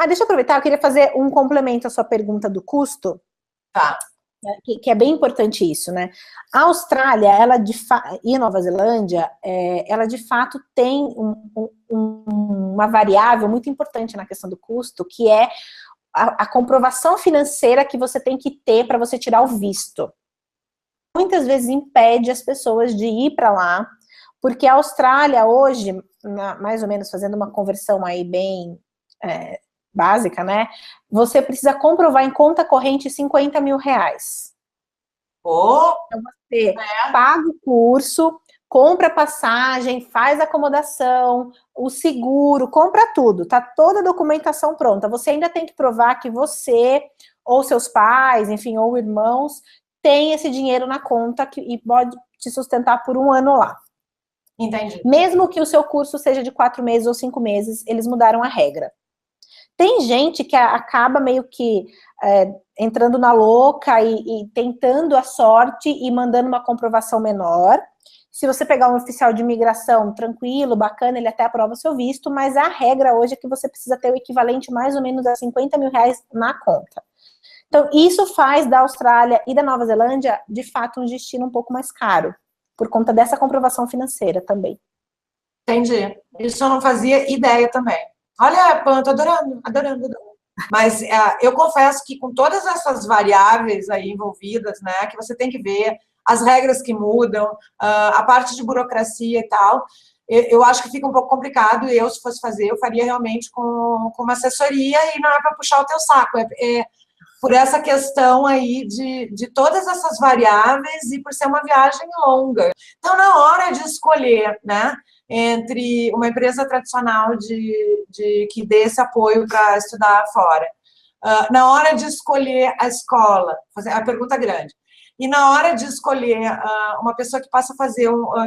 Deixa eu aproveitar, eu queria fazer um complemento à sua pergunta do custo. Tá. Que é bem importante isso, né? A Austrália, ela e a Nova Zelândia, ela de fato tem uma variável muito importante na questão do custo, que é a comprovação financeira que você tem que ter para você tirar o visto. Muitas vezes impede as pessoas de ir para lá, porque a Austrália hoje, mais ou menos fazendo uma conversão aí bem básica, né? Você precisa comprovar em conta corrente 50 mil reais. Então você paga o curso, compra passagem, faz acomodação, o seguro, compra tudo, tá toda a documentação pronta. Você ainda tem que provar que você, ou seus pais, enfim, ou irmãos, tem esse dinheiro na conta e pode te sustentar por 1 ano lá. Entendi. Mesmo que o seu curso seja de 4 meses ou 5 meses, eles mudaram a regra. Tem gente que acaba meio que entrando na louca e tentando a sorte e mandando uma comprovação menor. Se você pegar um oficial de imigração tranquilo, bacana, ele até aprova o seu visto, mas a regra hoje é que você precisa ter o equivalente mais ou menos a 50 mil reais na conta. Então, isso faz da Austrália e da Nova Zelândia, de fato, um destino um pouco mais caro, por conta dessa comprovação financeira também. Entendi. Isso eu não fazia ideia também. Olha, Pan, tô adorando. Mas eu confesso que com todas essas variáveis aí envolvidas, né, que você tem que ver, as regras que mudam, a parte de burocracia e tal, eu acho que fica um pouco complicado, e eu, se fosse fazer, eu faria realmente com uma assessoria, e não é para puxar o teu saco, por essa questão aí de todas essas variáveis e por ser uma viagem longa. Então, na hora de escolher, né, entre uma empresa tradicional que dê esse apoio para estudar fora, na hora de escolher a escola, fazer a pergunta grande, e na hora de escolher uma pessoa que possa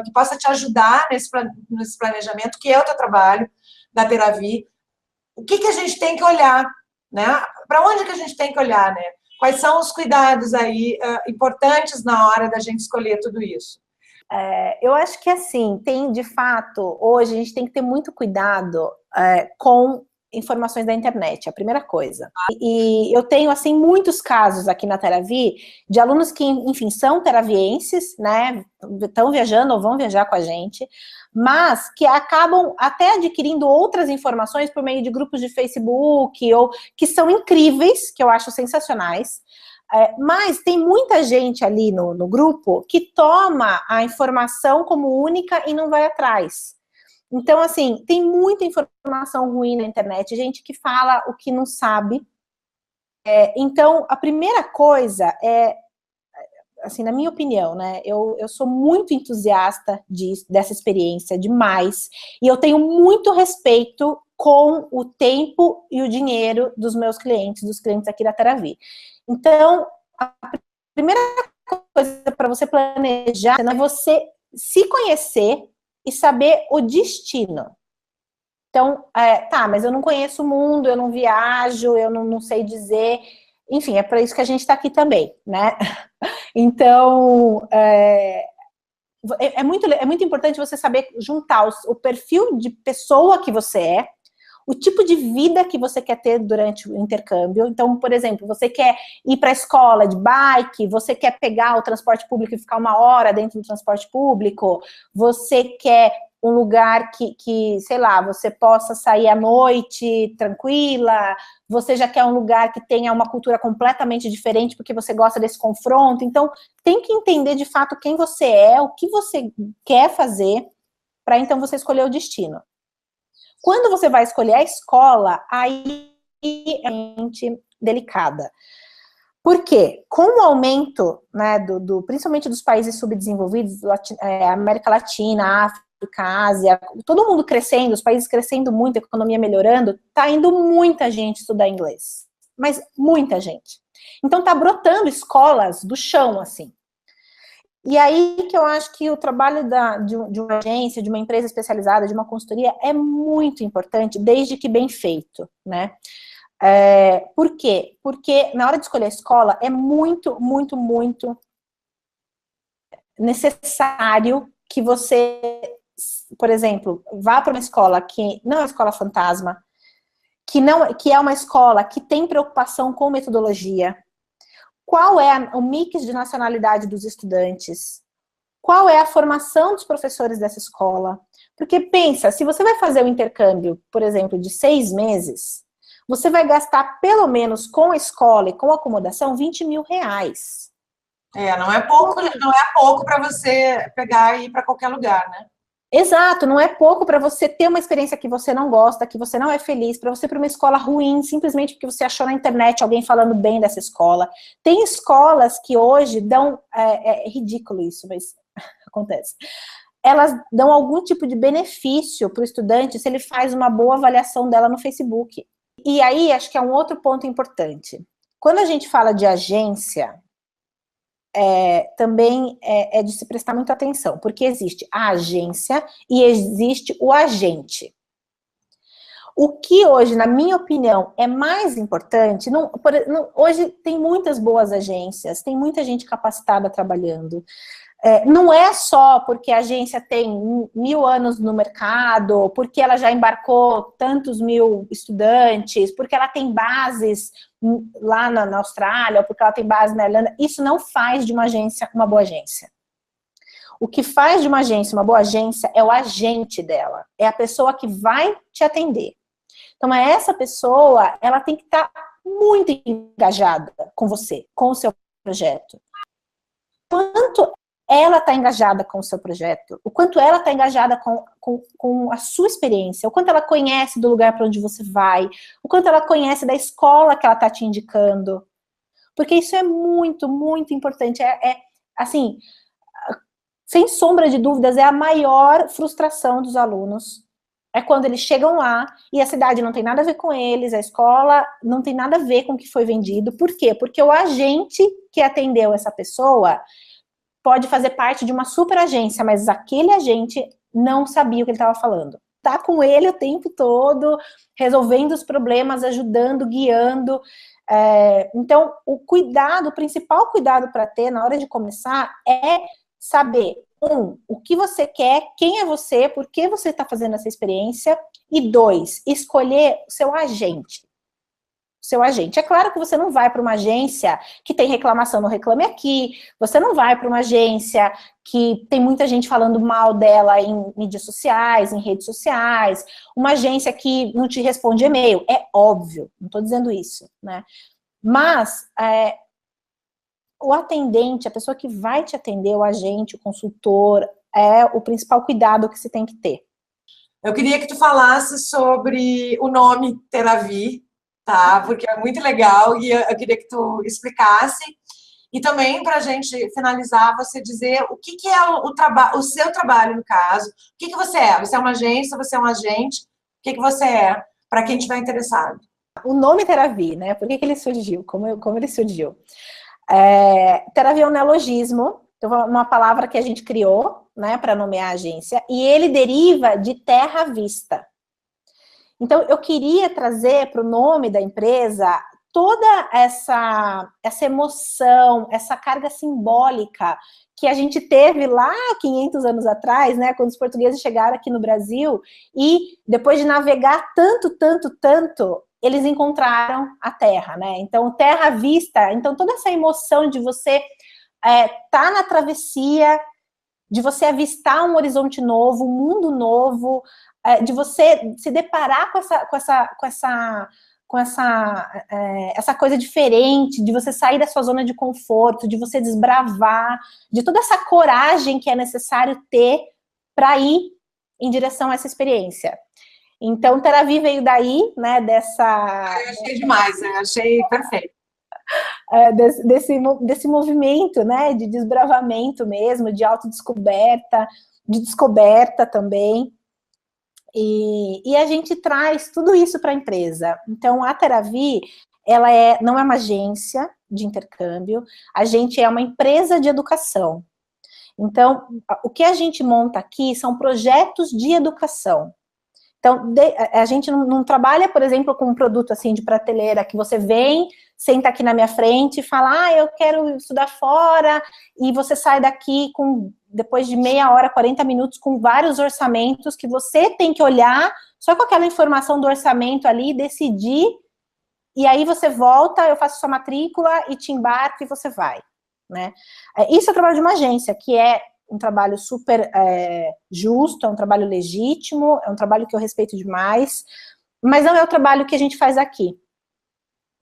que possa te ajudar nesse planejamento, que é o teu trabalho, da Teravi, o que a gente tem que olhar, né? Para onde que a gente tem que olhar, né? Quais são os cuidados aí importantes na hora da gente escolher tudo isso? Eu acho que, assim, tem, de fato, hoje a gente tem que ter muito cuidado com informações da internet, a primeira coisa. E eu tenho, assim, muitos casos aqui na Teravi de alunos que, enfim, são teravienses, né, estão viajando ou vão viajar com a gente, mas que acabam até adquirindo outras informações por meio de grupos de Facebook, ou que são incríveis, que eu acho sensacionais, mas tem muita gente ali no grupo que toma a informação como única e não vai atrás. Então, assim, tem muita informação ruim na internet, gente que fala o que não sabe. Então, a primeira coisa assim, na minha opinião, né, eu sou muito entusiasta dessa experiência, demais, e eu tenho muito respeito com o tempo e o dinheiro dos meus clientes, dos clientes aqui da Teravi. Então, a primeira coisa para você planejar é você se conhecer e saber o destino. Então, tá, mas eu não conheço o mundo, eu não viajo, eu não sei dizer. Enfim, é para isso que a gente está aqui também, né? Então, é muito importante você saber juntar o perfil de pessoa que você é, o tipo de vida que você quer ter durante o intercâmbio. Então, por exemplo, você quer ir para a escola de bike, você quer pegar o transporte público e ficar 1 hora dentro do transporte público, você quer um lugar que, sei lá, você possa sair à noite tranquila, você já quer um lugar que tenha uma cultura completamente diferente porque você gosta desse confronto. Então, tem que entender de fato quem você é, o que você quer fazer, para então você escolher o destino. Quando você vai escolher a escola, aí é muito delicada. Por quê? Com o aumento, né, principalmente dos países subdesenvolvidos, América Latina, África, Ásia, todo mundo crescendo, os países crescendo muito, a economia melhorando, tá indo muita gente estudar inglês. Mas muita gente. Então tá brotando escolas do chão, assim. E aí que eu acho que o trabalho de uma agência, de uma empresa especializada, de uma consultoria, é muito importante, desde que bem feito, né? Por quê? Porque na hora de escolher a escola, é muito, muito, muito necessário que você, por exemplo, vá para uma escola que não é uma escola fantasma, que é uma escola que tem preocupação com metodologia. Qual é o mix de nacionalidade dos estudantes? Qual é a formação dos professores dessa escola? Porque pensa, se você vai fazer um intercâmbio, por exemplo, de 6 meses, você vai gastar pelo menos com a escola e com a acomodação R$20.000. Não é pouco para você pegar e ir para qualquer lugar, né? Exato, não é pouco para você ter uma experiência que você não gosta, que você não é feliz, para você ir para uma escola ruim, simplesmente porque você achou na internet alguém falando bem dessa escola. Tem escolas que hoje dão, é ridículo isso, mas acontece. Elas dão algum tipo de benefício para o estudante se ele faz uma boa avaliação dela no Facebook. E aí, acho que é um outro ponto importante. Quando a gente fala de agência, também é de se prestar muita atenção, porque existe a agência e existe o agente. O que hoje, na minha opinião, é mais importante, hoje tem muitas boas agências, tem muita gente capacitada trabalhando. Não é só porque a agência tem 1000 anos no mercado, porque ela já embarcou tantos mil estudantes, porque ela tem bases lá na Austrália, ou porque ela tem base na Irlanda. Isso não faz de uma agência uma boa agência. O que faz de uma agência uma boa agência é o agente dela, é a pessoa que vai te atender. Então, essa pessoa, ela tem que estar muito engajada com você, com o seu projeto. Quanto ela está engajada com o seu projeto, o quanto ela está engajada com a sua experiência, o quanto ela conhece do lugar para onde você vai, o quanto ela conhece da escola que ela está te indicando. Porque isso é muito, muito importante. Assim, sem sombra de dúvidas, é a maior frustração dos alunos. É quando eles chegam lá e a cidade não tem nada a ver com eles, a escola não tem nada a ver com o que foi vendido. Por quê? Porque o agente que atendeu essa pessoa pode fazer parte de uma super agência, mas aquele agente não sabia o que ele estava falando. Tá com ele o tempo todo, resolvendo os problemas, ajudando, guiando. Então, o principal cuidado para ter na hora de começar é saber, o que você quer, quem é você, por que você está fazendo essa experiência, e 2, escolher o seu agente. Seu agente. É claro que você não vai para uma agência que tem reclamação no Reclame Aqui, você não vai para uma agência que tem muita gente falando mal dela em mídias sociais, em redes sociais, uma agência que não te responde e-mail, é óbvio, não estou dizendo isso, né? Mas o atendente, a pessoa que vai te atender, o agente, o consultor, é o principal cuidado que se tem que ter. Eu queria que tu falasse sobre o nome Teravi, tá? Porque é muito legal e eu queria que tu explicasse. E também, para a gente finalizar, você dizer o que é o seu trabalho, no caso. O que você é? Você é uma agência, você é um agente? O que você é, para quem estiver interessado? O nome Teravi, né? Por que ele surgiu? Como ele surgiu? Teravi é um neologismo, uma palavra que a gente criou, né, para nomear a agência, e ele deriva de terra vista. Então, eu queria trazer para o nome da empresa toda essa emoção, essa carga simbólica que a gente teve lá 500 anos atrás, né, quando os portugueses chegaram aqui no Brasil, e depois de navegar tanto, eles encontraram a terra, né? Então, terra à vista, então toda essa emoção de você tá na travessia, de você avistar um horizonte novo, um mundo novo, de você se deparar com essa coisa diferente, de você sair da sua zona de conforto, de você desbravar, de toda essa coragem que é necessário ter para ir em direção a essa experiência. Então, Teravi veio daí, né, Eu achei demais, né? Achei perfeito. Desse movimento, né, de desbravamento mesmo, de autodescoberta, de descoberta também. E a gente traz tudo isso para a empresa. Então, a Teravi, ela não é uma agência de intercâmbio, a gente é uma empresa de educação. Então, o que a gente monta aqui são projetos de educação. Então, a gente não trabalha, por exemplo, com um produto assim de prateleira, que você vem, senta aqui na minha frente e fala, eu quero estudar fora, e você sai daqui depois de meia hora, 40 minutos, com vários orçamentos que você tem que olhar, só com aquela informação do orçamento ali, decidir, e aí você volta, eu faço sua matrícula e te embarco e você vai, né? Isso é o trabalho de uma agência, que é um trabalho super justo, é um trabalho legítimo, é um trabalho que eu respeito demais, mas não é o trabalho que a gente faz aqui.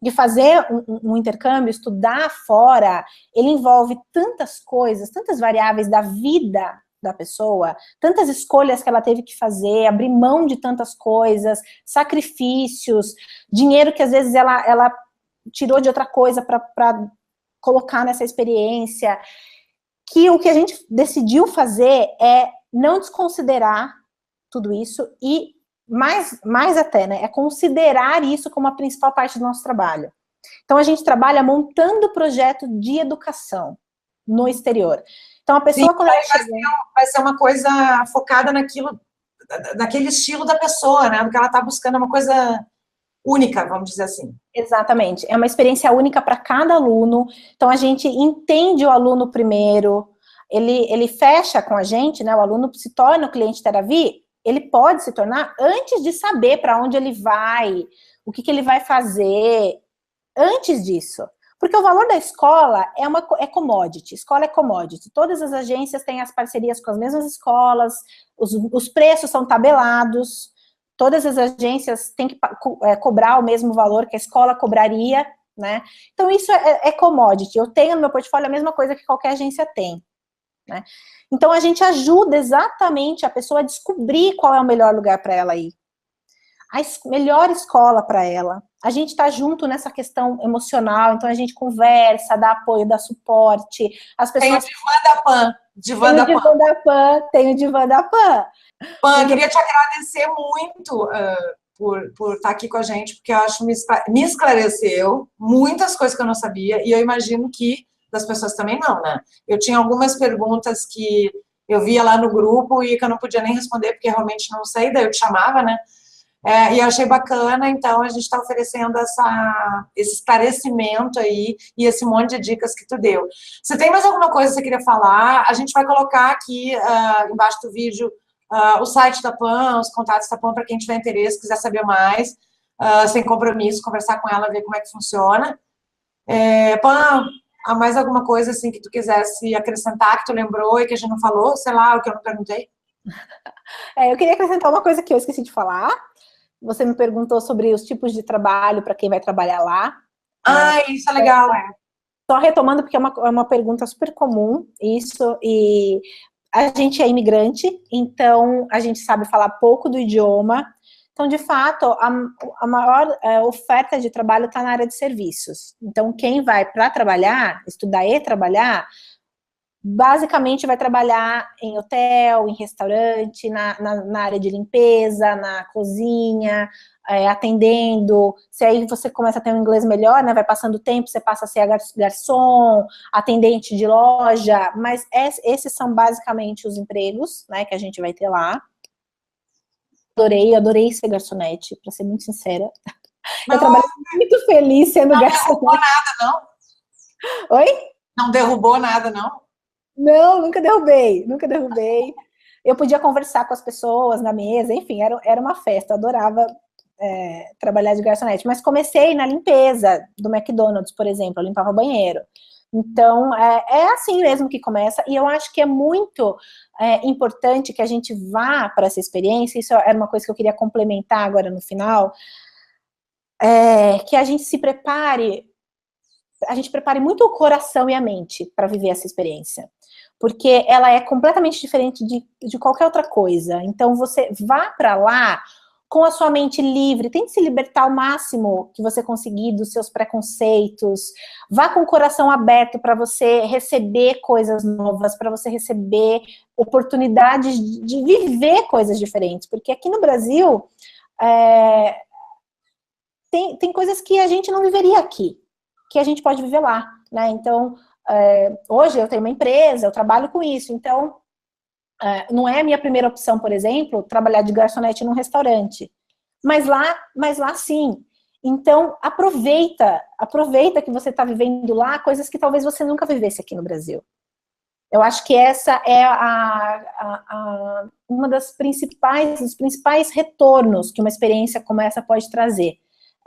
De fazer um intercâmbio, estudar fora, ele envolve tantas coisas, tantas variáveis da vida da pessoa, tantas escolhas que ela teve que fazer, abrir mão de tantas coisas, sacrifícios, dinheiro que às vezes ela tirou de outra coisa para colocar nessa experiência, que o que a gente decidiu fazer é não desconsiderar tudo isso e mais até, né, é considerar isso como a principal parte do nosso trabalho. Então, a gente trabalha montando projeto de educação no exterior. Então, a pessoa... Sim, quando ela vai ser uma coisa focada naquele estilo da pessoa, né, do que ela está buscando, é uma coisa única, vamos dizer assim. Exatamente, é uma experiência única para cada aluno. Então, a gente entende o aluno primeiro, ele fecha com a gente, né, o aluno se torna o cliente Teravi, ele pode se tornar antes de saber para onde ele vai, o que ele vai fazer, antes disso. Porque o valor da escola é commodity, escola é commodity. Todas as agências têm as parcerias com as mesmas escolas, os preços são tabelados, todas as agências têm que cobrar o mesmo valor que a escola cobraria, né? Então, isso é commodity. Eu tenho no meu portfólio a mesma coisa que qualquer agência tem, né? Então, a gente ajuda exatamente a pessoa a descobrir qual é o melhor lugar para ela ir. A melhor escola para ela. A gente está junto nessa questão emocional, então a gente conversa, dá apoio, dá suporte. As pessoas... Tem o Divã da Pan. Tem o Divã da Pan. Pan, eu queria te agradecer muito por estar aqui com a gente, porque eu acho que me esclareceu muitas coisas que eu não sabia, e eu imagino que das pessoas também não, né? Eu tinha algumas perguntas que eu via lá no grupo e que eu não podia nem responder, porque realmente não sei, daí eu te chamava, né? E eu achei bacana, então a gente está oferecendo esse esclarecimento aí e esse monte de dicas que tu deu. Você tem mais alguma coisa que você queria falar? A gente vai colocar aqui embaixo do vídeo o site da PAN, os contatos da PAN para quem tiver interesse, quiser saber mais, sem compromisso, conversar com ela, ver como é que funciona. PAN, há mais alguma coisa assim que tu quisesse acrescentar, que tu lembrou e que a gente não falou? Sei lá, o que eu não perguntei? Eu queria acrescentar uma coisa que eu esqueci de falar. Você me perguntou sobre os tipos de trabalho para quem vai trabalhar lá. Isso é legal, Só retomando, porque é uma pergunta super comum, isso, e a gente é imigrante, então a gente sabe falar pouco do idioma, então, de fato, a maior oferta de trabalho está na área de serviços. Então, quem vai para trabalhar, estudar e trabalhar, basicamente vai trabalhar em hotel, em restaurante, na área de limpeza, na cozinha, atendendo. Se aí você começa a ter um inglês melhor, né, vai passando o tempo, você passa a ser garçom, atendente de loja, mas esses são basicamente os empregos, né, que a gente vai ter lá. Adorei ser garçonete, para ser muito sincera. Eu trabalhei muito feliz sendo garçonete. Não derrubou nada, não? Oi? Não derrubou nada, não? Não, nunca derrubei, nunca derrubei. Eu podia conversar com as pessoas na mesa, enfim, era uma festa, eu adorava trabalhar de garçonete. Mas comecei na limpeza do McDonald's, por exemplo, eu limpava banheiro. Então, é assim mesmo que começa, e eu acho que é muito importante que a gente vá para essa experiência, isso era uma coisa que eu queria complementar agora no final, que a gente se prepare, muito o coração e a mente para viver essa experiência, porque ela é completamente diferente de qualquer outra coisa. Então, você vá para lá com a sua mente livre, tente se libertar ao máximo que você conseguir dos seus preconceitos, vá com o coração aberto para você receber coisas novas, para você receber oportunidades de viver coisas diferentes, porque aqui no Brasil tem coisas que a gente não viveria aqui, que a gente pode viver lá, né? Então, hoje eu tenho uma empresa, eu trabalho com isso, então não é a minha primeira opção, por exemplo, trabalhar de garçonete num restaurante. Mas lá sim. Então, aproveita que você está vivendo lá coisas que talvez você nunca vivesse aqui no Brasil. Eu acho que essa é uma dos principais retornos que uma experiência como essa pode trazer.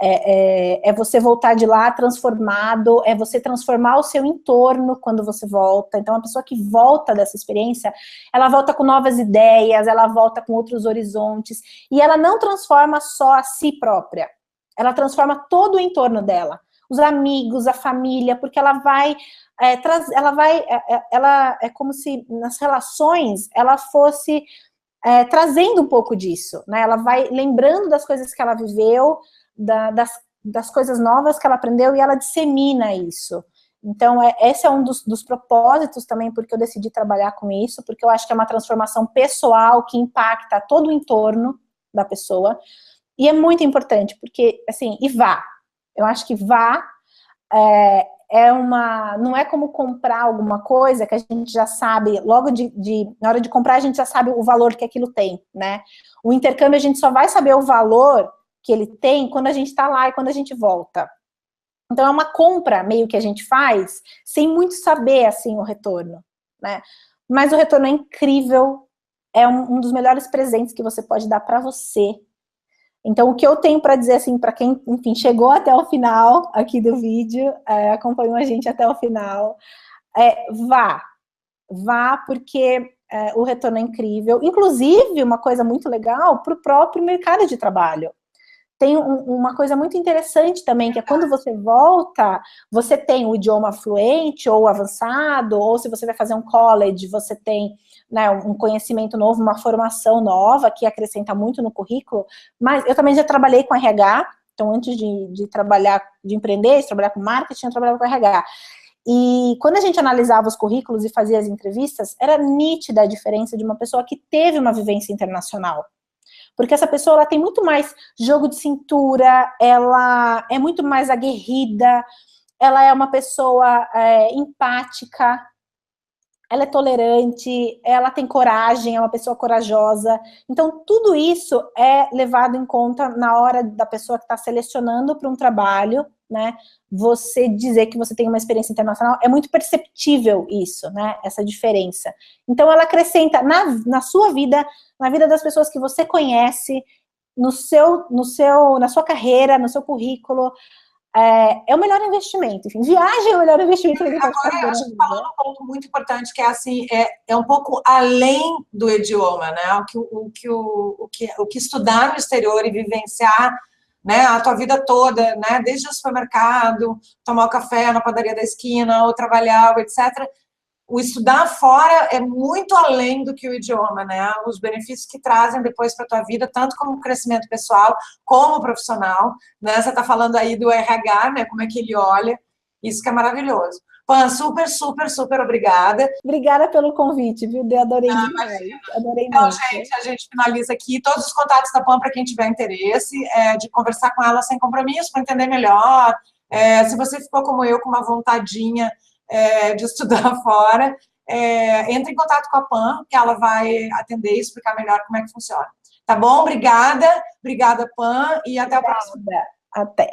É você voltar de lá transformado, é você transformar o seu entorno quando você volta. Então, a pessoa que volta dessa experiência, ela volta com novas ideias, ela volta com outros horizontes, e ela não transforma só a si própria, ela transforma todo o entorno dela, os amigos, a família, porque ela vai ela é como se nas relações ela fosse trazendo um pouco disso, né? Ela vai lembrando das coisas que ela viveu, das coisas novas que ela aprendeu, e ela dissemina isso. Então, esse é um dos propósitos também, porque eu decidi trabalhar com isso, porque eu acho que é uma transformação pessoal que impacta todo o entorno da pessoa, e é muito importante, porque, assim, eu acho que não é como comprar alguma coisa que a gente já sabe, logo na hora de comprar a gente já sabe o valor que aquilo tem, né? O intercâmbio a gente só vai saber o valor que ele tem quando a gente está lá e quando a gente volta. Então, é uma compra meio que a gente faz sem muito saber, assim, o retorno, né? Mas o retorno é incrível, é um dos melhores presentes que você pode dar para você. Então, o que eu tenho para dizer, assim, para quem, enfim, chegou até o final aqui do vídeo, acompanhou a gente até o final, vá, porque o retorno é incrível. Inclusive, uma coisa muito legal para o próprio mercado de trabalho. Tem uma coisa muito interessante também, que é quando você volta, você tem o idioma fluente ou avançado, ou se você vai fazer um college, você tem, né, um conhecimento novo, uma formação nova, que acrescenta muito no currículo. Mas eu também já trabalhei com RH, então antes de trabalhar, de empreender, de trabalhar com marketing, eu trabalhava com RH. E quando a gente analisava os currículos e fazia as entrevistas, era nítida a diferença de uma pessoa que teve uma vivência internacional. Porque essa pessoa, ela tem muito mais jogo de cintura, ela é muito mais aguerrida, ela é uma pessoa empática, ela é tolerante, ela tem coragem, é uma pessoa corajosa. Então, tudo isso é levado em conta na hora da pessoa que está selecionando para um trabalho, né? Você dizer que você tem uma experiência internacional, é muito perceptível isso, né? Essa diferença. Então, ela acrescenta na sua vida, na vida das pessoas que você conhece, na sua carreira, no seu currículo. É o melhor investimento. Enfim, viagem é o melhor investimento que ele pode fazer. Agora, acho que falou um ponto muito importante, que é assim, é um pouco além do idioma, né? O que estudar no exterior e vivenciar, né, a tua vida toda, né? Desde o supermercado, tomar o café na padaria da esquina, ou trabalhar, etc. O estudar fora é muito além do que o idioma, né? Os benefícios que trazem depois para a tua vida, tanto como crescimento pessoal, como profissional, né? Você está falando aí do RH, né? Como é que ele olha, isso que é maravilhoso. Pan, super, super, super obrigada. Obrigada pelo convite, viu? Eu adorei demais. Adorei então, muito. gente, a gente finaliza aqui todos os contatos da Pan para quem tiver interesse, de conversar com ela sem compromisso, para entender melhor. Se você ficou como eu, com uma vontadinha de estudar fora, entre em contato com a Pan, que ela vai atender e explicar melhor como é que funciona. Tá bom? Obrigada, Pan, e até o próximo. Até.